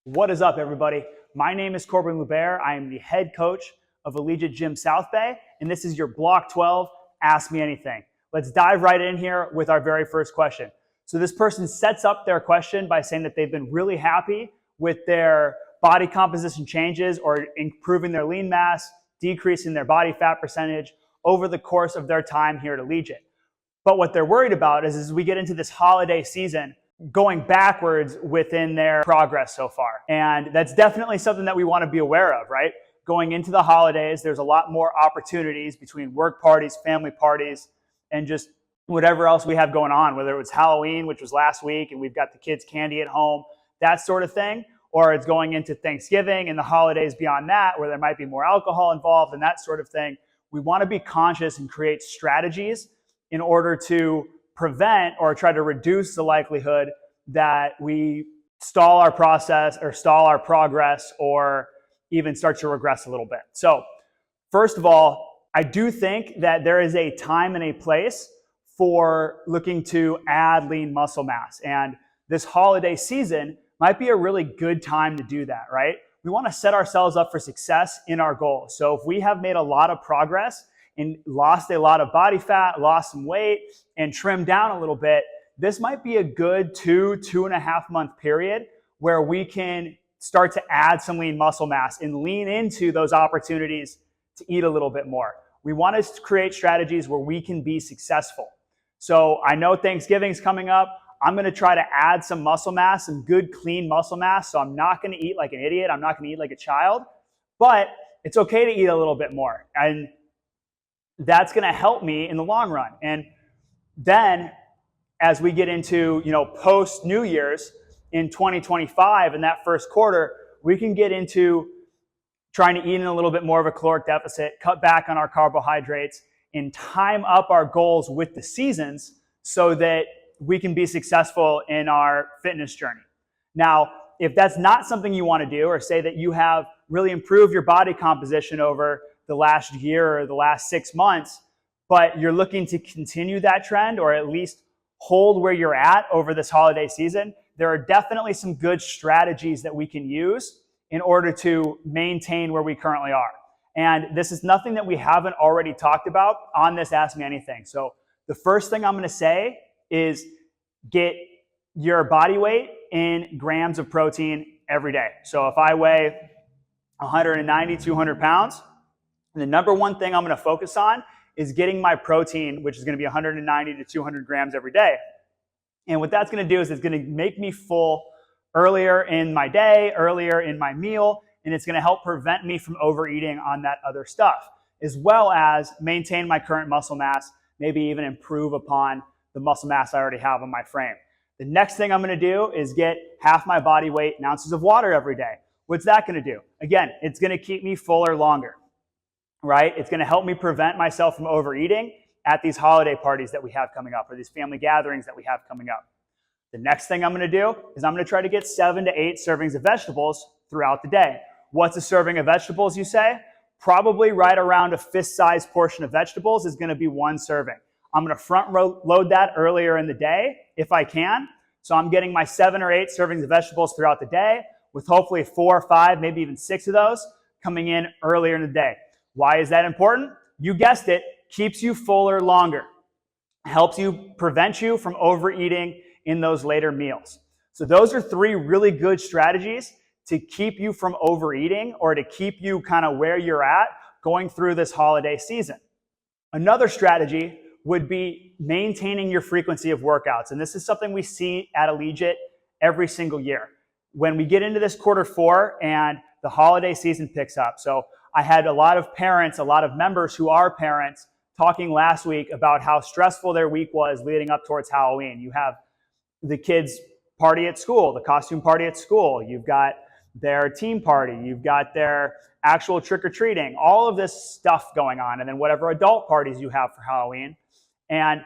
What is up, everybody? My name is Corbin. I am the head coach of Allegiant Gym South Bay, and this is your Block 12 Ask Me Anything. Let's dive right in here with our very first question. So this person sets up their question by saying that they've been really happy with their body composition changes or improving their lean mass, decreasing their body fat percentage over the course of their time here at Allegiant. But what they're worried about is as we get into this holiday season, going backwards within their progress so far. And that's definitely something that we want to be aware of, right? Going into the holidays, there's a lot more opportunities between work parties, family parties, and just whatever else we have going on, whether it was Halloween, which was last week, and we've got the kids' candy at home, that sort of thing, or it's going into Thanksgiving and the holidays beyond that, where there might be more alcohol involved and that sort of thing. We want to be conscious and create strategies in order to prevent or try to reduce the likelihood that we stall our process or stall our progress or even start to regress a little bit. So first of all, I do think that there is a time and a place for looking to add lean muscle mass. And this holiday season might be a really good time to do that, right? We want to set ourselves up for success in our goals. So if we have made a lot of progress and lost a lot of body fat, lost some weight, and trimmed down a little bit, this might be a good 2.5 month period where we can start to add some lean muscle mass and lean into those opportunities to eat a little bit more. We want to create strategies where we can be successful. So I know Thanksgiving's coming up. I'm going to try to add some muscle mass, some good clean muscle mass. So I'm not going to eat like an idiot. I'm not going to eat like a child, but it's okay to eat a little bit more. And that's going to help me in the long run. And then as we get into, post New Year's in 2025 in that first quarter, we can get into trying to eat in a little bit more of a caloric deficit, cut back on our carbohydrates, and time up our goals with the seasons so that we can be successful in our fitness journey. Now, if that's not something you want to do, or say that you have really improved your body composition over the last year or the last 6 months, but you're looking to continue that trend or at least hold where you're at over this holiday season, there are definitely some good strategies that we can use in order to maintain where we currently are. And this is nothing that we haven't already talked about on this Ask Me Anything. So the first thing I'm going to say is get your body weight in grams of protein every day. So if I weigh 190, 200 pounds, the number one thing I'm going to focus on is getting my protein, which is going to be 190 to 200 grams every day. And what that's going to do is it's going to make me full earlier in my day, earlier in my meal, and it's going to help prevent me from overeating on that other stuff, as well as maintain my current muscle mass, maybe even improve upon the muscle mass I already have on my frame. The next thing I'm going to do is get half my body weight in ounces of water every day. What's that going to do? Again, it's going to keep me fuller longer, right? It's going to help me prevent myself from overeating at these holiday parties that we have coming up or these family gatherings that we have coming up. The next thing I'm going to do is I'm going to try to get 7 to 8 servings of vegetables throughout the day. What's a serving of vegetables, you say? Probably right around a fist-sized portion of vegetables is going to be 1 serving. I'm going to front load that earlier in the day if I can. So I'm getting my 7 or 8 servings of vegetables throughout the day with hopefully 4 or 5, maybe even 6 of those coming in earlier in the day. Why is that important? You guessed it, keeps you fuller longer, helps you prevent you from overeating in those later meals. So those are 3 really good strategies to keep you from overeating or to keep you kind of where you're at going through this holiday season. Another strategy would be maintaining your frequency of workouts. And this is something we see at Allegiant every single year. When we get into this Q4 and the holiday season picks up. So I had a lot of parents, a lot of members who are parents talking last week about how stressful their week was leading up towards Halloween. You have the kids' party at school, the costume party at school. You've got their team party. You've got their actual trick-or-treating, all of this stuff going on. And then whatever adult parties you have for Halloween. And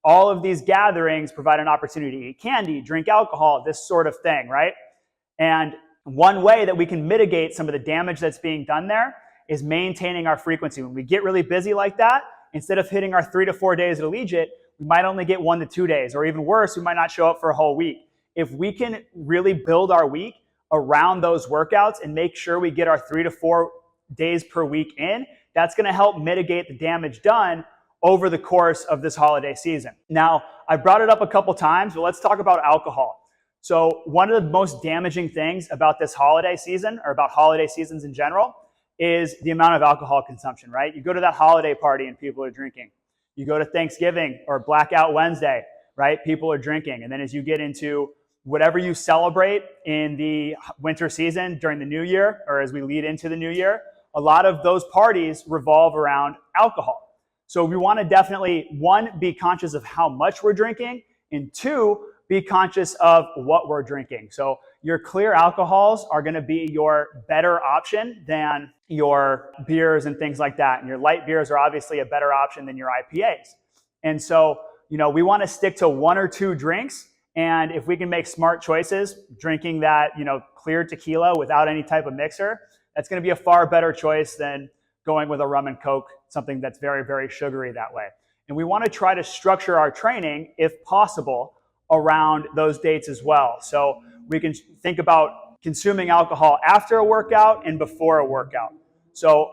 all of these gatherings provide an opportunity to eat candy, drink alcohol, this sort of thing, right? And one way that we can mitigate some of the damage that's being done there is maintaining our frequency. When we get really busy like that, instead of hitting our 3 to 4 days at Allegiant, we might only get 1 to 2 days, or even worse, we might not show up for a whole week. If we can really build our week around those workouts and make sure we get our 3 to 4 days per week in, that's going to help mitigate the damage done over the course of this holiday season. Now, I brought it up a couple times, but let's talk about alcohol. So one of the most damaging things about this holiday season, or about holiday seasons in general, is the amount of alcohol consumption, right? You go to that holiday party and people are drinking. You go to Thanksgiving or Blackout Wednesday, right? People are drinking. And then as you get into whatever you celebrate in the winter season during the new year, or as we lead into the new year, a lot of those parties revolve around alcohol. So we want to definitely, one, be conscious of how much we're drinking, and two, be conscious of what we're drinking. So your clear alcohols are going to be your better option than your beers and things like that. And your light beers are obviously a better option than your IPAs. And so, we want to stick to 1 or 2 drinks. And if we can make smart choices, drinking that, clear tequila without any type of mixer, that's going to be a far better choice than going with a rum and Coke, something that's very, very sugary that way. And we want to try to structure our training, if possible, around those dates as well. So we can think about consuming alcohol after a workout and before a workout. So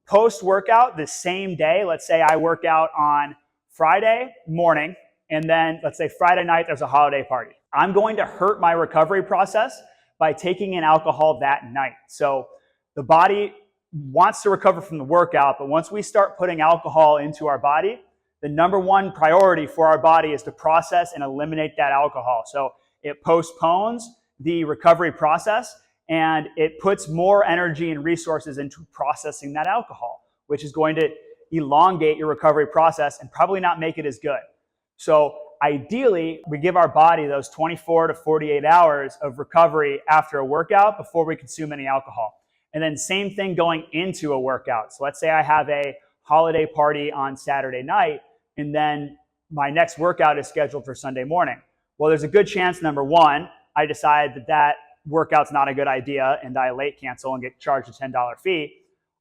post-workout, the same day, let's say I work out on Friday morning, and then let's say Friday night there's a holiday party. I'm going to hurt my recovery process by taking in alcohol that night. So the body wants to recover from the workout, but once we start putting alcohol into our body, the number one priority for our body is to process and eliminate that alcohol. So it postpones the recovery process and it puts more energy and resources into processing that alcohol, which is going to elongate your recovery process and probably not make it as good. So ideally, we give our body those 24 to 48 hours of recovery after a workout before we consume any alcohol. And then same thing going into a workout. So let's say I have a holiday party on Saturday night, and then my next workout is scheduled for Sunday morning. Well, there's a good chance, number one, I decide that workout's not a good idea and I late cancel and get charged a $10 fee.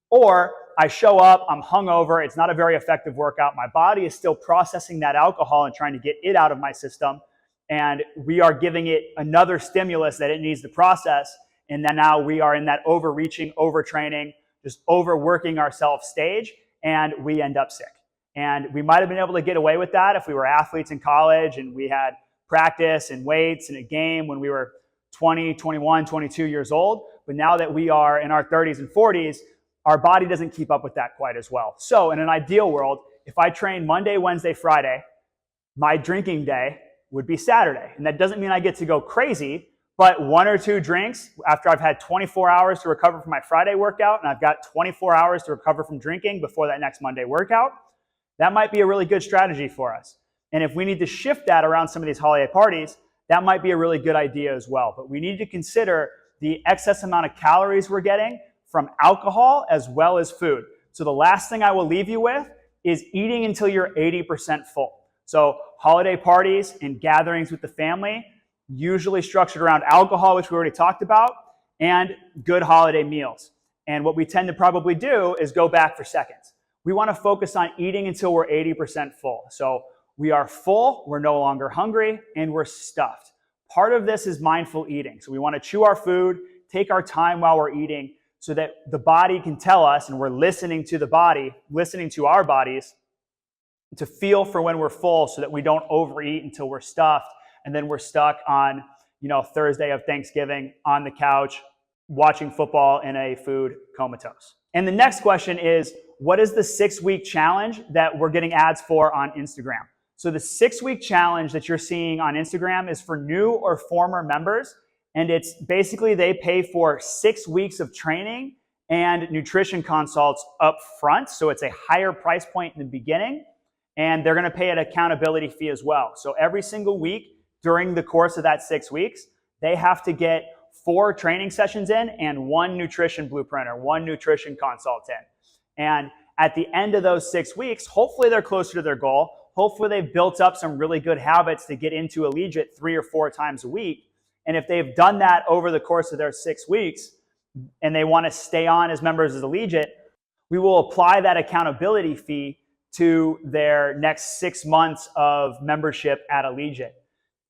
Or I show up, I'm hungover, it's not a very effective workout. My body is still processing that alcohol and trying to get it out of my system. And we are giving it another stimulus that it needs to process. And then now we are in that overreaching, overtraining, just overworking ourselves stage, and we end up sick. And we might have been able to get away with that if we were athletes in college and we had practice and weights and a game when we were 20, 21, 22 years old. But now that we are in our 30s and 40s, our body doesn't keep up with that quite as well. So in an ideal world, if I train Monday, Wednesday, Friday, my drinking day would be Saturday. And that doesn't mean I get to go crazy, but 1 or 2 drinks after I've had 24 hours to recover from my Friday workout and I've got 24 hours to recover from drinking before that next Monday workout, that might be a really good strategy for us. And if we need to shift that around some of these holiday parties, that might be a really good idea as well. But we need to consider the excess amount of calories we're getting from alcohol as well as food. So the last thing I will leave you with is eating until you're 80% full. So holiday parties and gatherings with the family, usually structured around alcohol, which we already talked about, and good holiday meals. And what we tend to probably do is go back for seconds. We want to focus on eating until we're 80% full. So we are full, we're no longer hungry, and we're stuffed. Part of this is mindful eating. So we want to chew our food, take our time while we're eating so that the body can tell us, and we're listening to the body, listening to our bodies to feel for when we're full so that we don't overeat until we're stuffed. And then we're stuck on, Thursday of Thanksgiving on the couch, watching football in a food comatose. And the next question is, what is the 6-week challenge that we're getting ads for on Instagram? So the 6-week challenge that you're seeing on Instagram is for new or former members. And it's basically they pay for 6 weeks of training and nutrition consults up front. So it's a higher price point in the beginning. And they're going to pay an accountability fee as well. So every single week during the course of that 6 weeks, they have to get 4 training sessions in and 1 nutrition blueprint or 1 nutrition consult in. And at the end of those 6 weeks, hopefully they're closer to their goal. Hopefully they've built up some really good habits to get into Allegiate 3 or 4 times a week. And if they've done that over the course of their 6 weeks and they want to stay on as members of Allegiate, we will apply that accountability fee to their next 6 months of membership at Allegiate.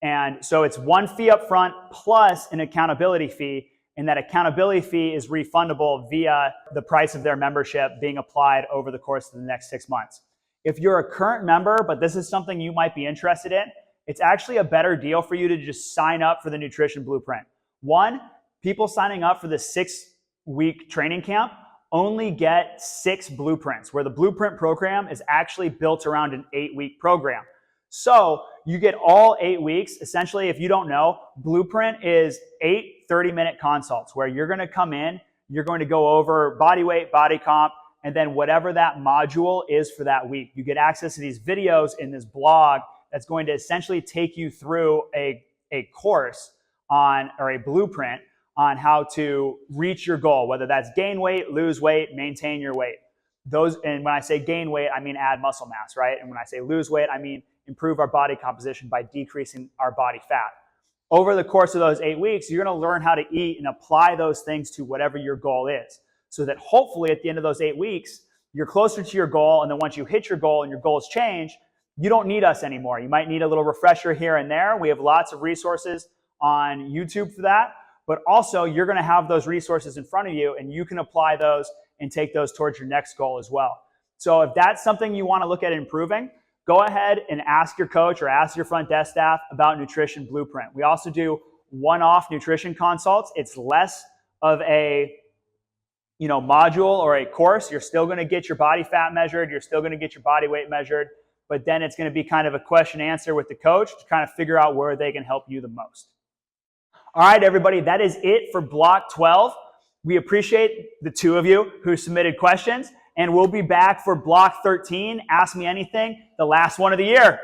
And so it's 1 fee up front plus an accountability fee. and that accountability fee is refundable via the price of their membership being applied over the course of the next 6 months. If you're a current member, but this is something you might be interested in, it's actually a better deal for you to just sign up for the Nutrition Blueprint. One, people signing up for the 6-week training camp only get 6 blueprints, where the blueprint program is actually built around an 8-week program. So you get all 8 weeks. Essentially, if you don't know, blueprint is 8 30-minute consults where you're going to come in, you're going to go over body weight, body comp, and then whatever that module is for that week. You get access to these videos in this blog that's going to essentially take you through a course on, or a blueprint on how to reach your goal, whether that's gain weight, lose weight, maintain your weight. And when I say gain weight, I mean add muscle mass, right? And when I say lose weight, I mean improve our body composition by decreasing our body fat. Over the course of those 8 weeks, you're going to learn how to eat and apply those things to whatever your goal is, so that hopefully at the end of those 8 weeks, you're closer to your goal. And then once you hit your goal and your goals change, you don't need us anymore. You might need a little refresher here and there. We have lots of resources on YouTube for that, but also you're going to have those resources in front of you, and you can apply those and take those towards your next goal as well. So if that's something you want to look at improving, go ahead and ask your coach or ask your front desk staff about Nutrition Blueprint. We also do one-off nutrition consults. It's less of a module or a course. You're still going to get your body fat measured. You're still going to get your body weight measured, but then it's going to be kind of a question answer with the coach to kind of figure out where they can help you the most. All right, everybody, that is it for Block 12. We appreciate the 2 of you who submitted questions, and we'll be back for Block 13, Ask Me Anything, the last one of the year.